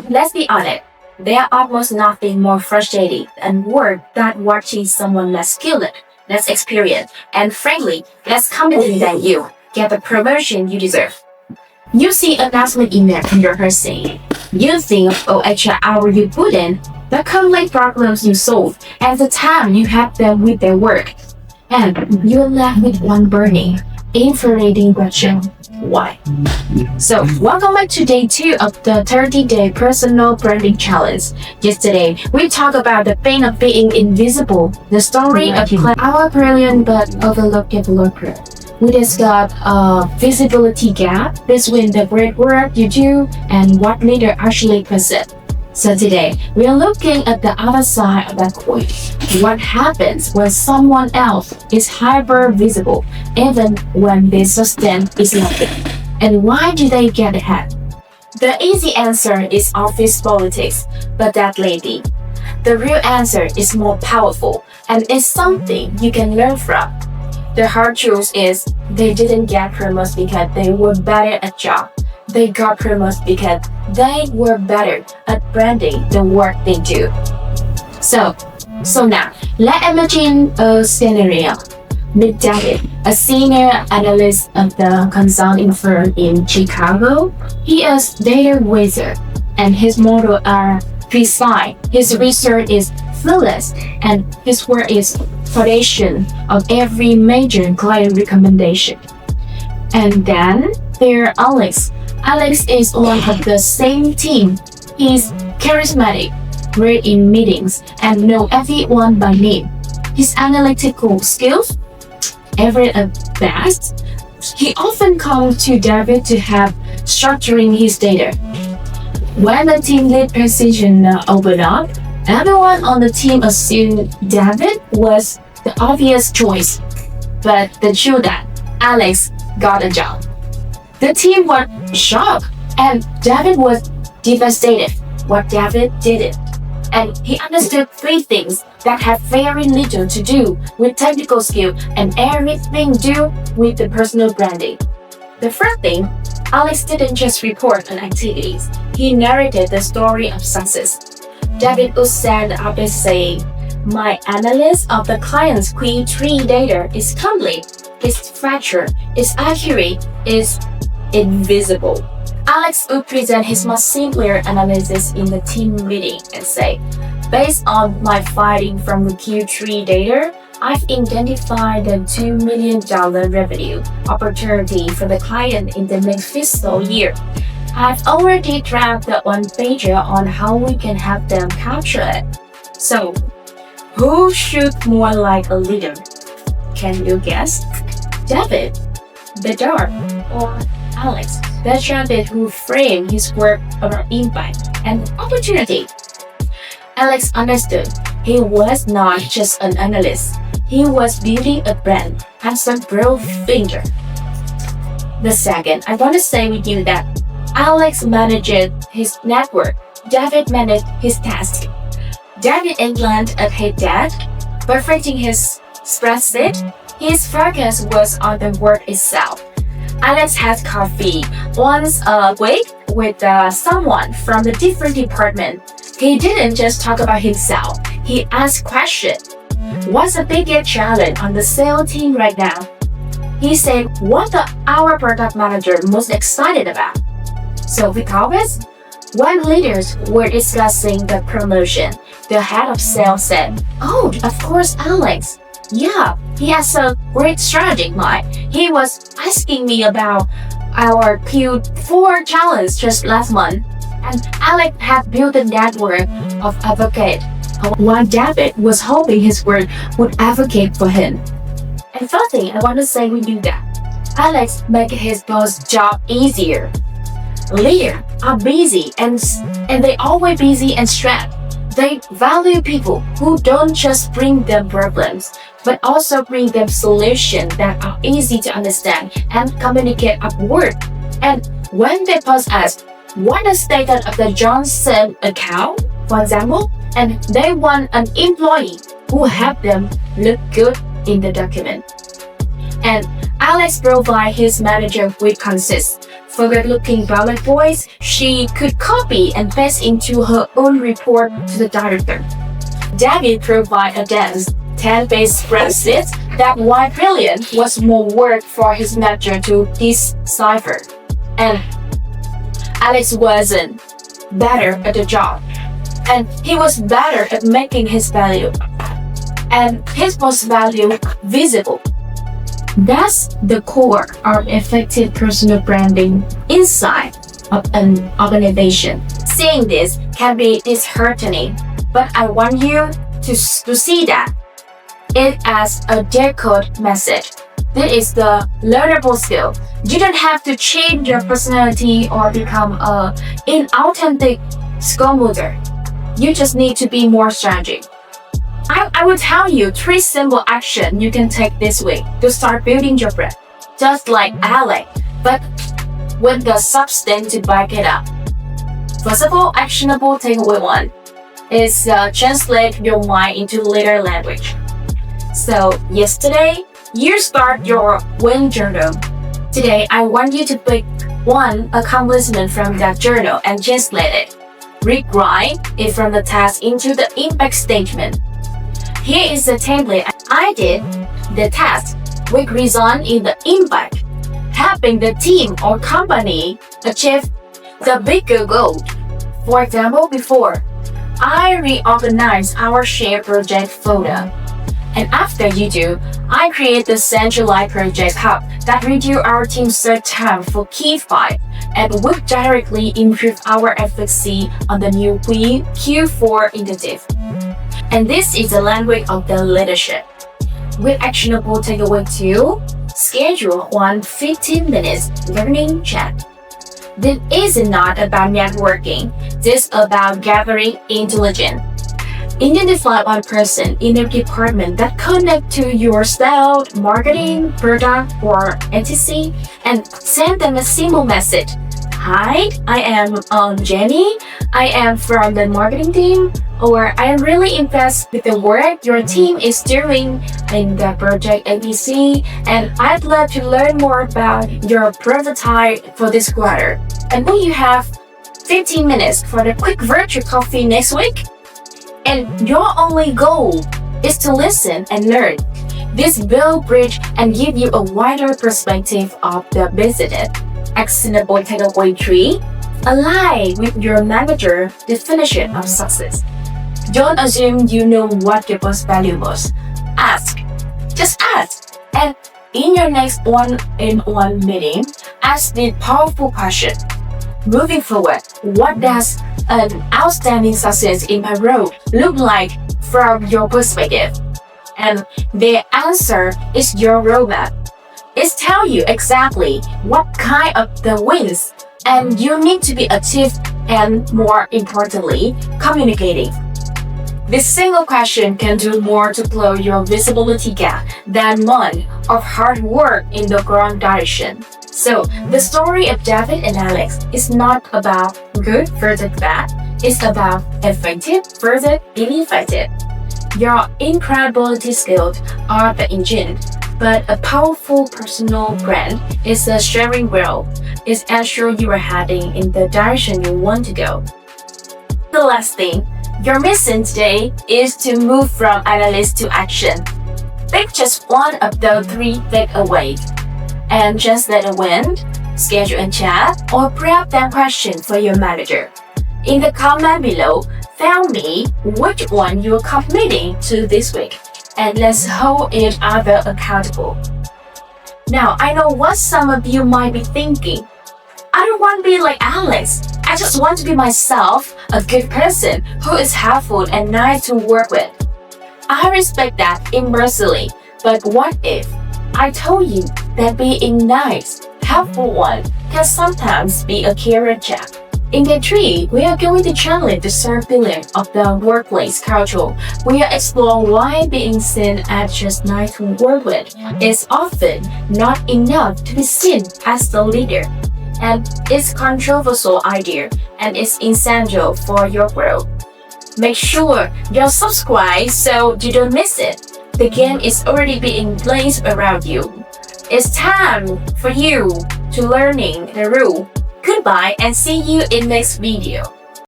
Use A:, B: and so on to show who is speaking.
A: Let's be honest. There are almost nothing more frustrating than work than watching someone less skilled, less experienced, and frankly, less competent than you get the promotion you deserve. You see an announcement email from your person. You think of all extra hour you put in, the complex problems you solve, and the time you help them with their work. And you're left with one burning, infuriating question. Why? So, welcome back to day 2 of the 30-day personal branding challenge. Yesterday, we talked about the pain of being invisible, the story of our brilliant but overlooked developer. We discussed a visibility gap between the great work you do and what leader actually possess. So today, we are looking at the other side of that coin. What happens when someone else is hyper visible, even when their substance is nothing? And why do they get ahead? The easy answer is office politics, but that lady. The real answer is more powerful, and it's something you can learn from. The hard truth is, they didn't get promoted because they were better at job. They got promoted because they were better at branding the work they do. So now, let's imagine a scenario. Meet David, a senior analyst of the consulting firm in Chicago. He is data wizard, and his models are precise. His research is flawless, and his work is foundation of every major client recommendation. And then there's Alex. Alex is one of the same team. He's charismatic, great in meetings, and know everyone by name. His analytical skills, average at best. He often comes to David to help structuring his data. When the team lead position opened up, everyone on the team assumed David was the obvious choice. But the truth that Alex got a job. The team was shocked, and David was devastated what David didn't. And he understood 3 things that have very little to do with technical skill and everything to do with the personal branding. The first thing, Alex didn't just report on activities, he narrated the story of success. David would stand up and say, "My analysis of the client's Q3 data is complete, it's factual, it's accurate, it's invisible." Alex would present his much simpler analysis in the team meeting and say, "Based on my finding from the Q3 data, I've identified the $2 million revenue opportunity for the client in the next fiscal year. I've already drafted the one-pager on how we can help them capture it." So, who should more like a leader? Can you guess? David, the Doer, or Alex, the champion who framed his work around impact and opportunity? Alex understood he was not just an analyst, he was building a brand as a broad finger. The second, I want to say with you that Alex managed his network, David managed his task. David inclined at his desk, perfecting his spreadsheet. His focus was on the work itself. Alex had coffee once a week with someone from a different department. He didn't just talk about himself, he asked questions. What's the biggest challenge on the sales team right now? He said, what our product manager most excited about? So because when leaders were discussing the promotion, the head of sales said, "Oh, of course, Alex. Yeah, he has a great strategy, Mike. He was asking me about our Q4 challenge just last month." And Alex had built a network of advocates, while David was hoping his work would advocate for him. And first thing I want to say with you that Alex made his boss' job easier. Leaders are busy and they always busy and stressed. They value people who don't just bring them problems, but also bring them solutions that are easy to understand and communicate upward. And when they post us, what the status of the Johnson account, for example, and they want an employee who help them look good in the document. And Alex provides his manager with consist forward-looking bullet points she could copy and paste into her own report to the director. David provided a dense 10-page spreadsheet that, while brilliant, was more work for his manager to decipher. And Alex wasn't better at the job, and he was better at making his value and his most value visible. That's the core of effective personal branding inside of an organization. Seeing this can be disheartening, but I want you to see that it as a decode message. This is the learnable skill. You don't have to change your personality or become an inauthentic scoremoder. You just need to be more strategic. I will tell you 3 simple actions you can take this week to start building your brand. Just like Alex, but with the substance to back it up. First of all, actionable takeaway 1 is translate your mind into literal language. So yesterday, you start your win journal. Today, I want you to pick one accomplishment from that journal and translate it. Rewrite it from the task into the impact statement. Here is the template. I did the task, which resulted in the impact, helping the team or company achieve the bigger goal. For example, before, I reorganized our shared project folder. And after you do, I create the centralized project hub that reduce our team's search time for key files and will directly improve our efficacy on the new Q4 initiative. And this is the language of the leadership. With actionable takeaway 2, schedule 1 15-minute learning chat. This is not about networking. This is about gathering intelligence. Identify one person in your department that connect to your style, marketing, product, or entity, and send them a simple message. Hi, I am Jenny. I am from the marketing team, or I am really impressed with the work your team is doing in the project ABC, and I'd love to learn more about your prototype for this quarter. And will you have 15 minutes for the quick virtual coffee next week? And your only goal is to listen and learn. This will bridge and give you a wider perspective of the business. Actionable takeaway 3, align with your manager definition of success. Don't assume you know what your boss values. Ask. Just ask. And in your next one-on-one meeting, ask the powerful question. Moving forward, what does an outstanding success in my role look like from your perspective? And the answer is your roadmap. It tells you exactly what kind of the wins and you need to be achieved and, more importantly, communicating. This single question can do more to close your visibility gap than months of hard work in the wrong direction. So, the story of David and Alex is not about good versus bad. It's about effective versus ineffective. Your incredibility skills are the engine, but a powerful personal brand is a steering wheel. It ensures you are heading in the direction you want to go. The last thing you're missing today is to move from analysis to action. Pick just one of the 3 takeaways and translate a win, schedule a chat, or prep that question for your manager. In the comment below, tell me which one you're committing to this week, and let's hold each other accountable. Now, I know what some of you might be thinking. I don't want to be like Alex. I just want to be myself, a good person who is helpful and nice to work with. I respect that immensely, but what if I told you that being nice, helpful one can sometimes be a career check? In day 3, we are going to challenge the third pillar of the workplace culture. We are exploring why being seen as just nice to work with is often not enough to be seen as the leader. And it's a controversial idea and it's essential for your growth. Make sure you're subscribed so you don't miss it. The game is already being placed around you. It's time for you to learning the rule. Goodbye and see you in next video.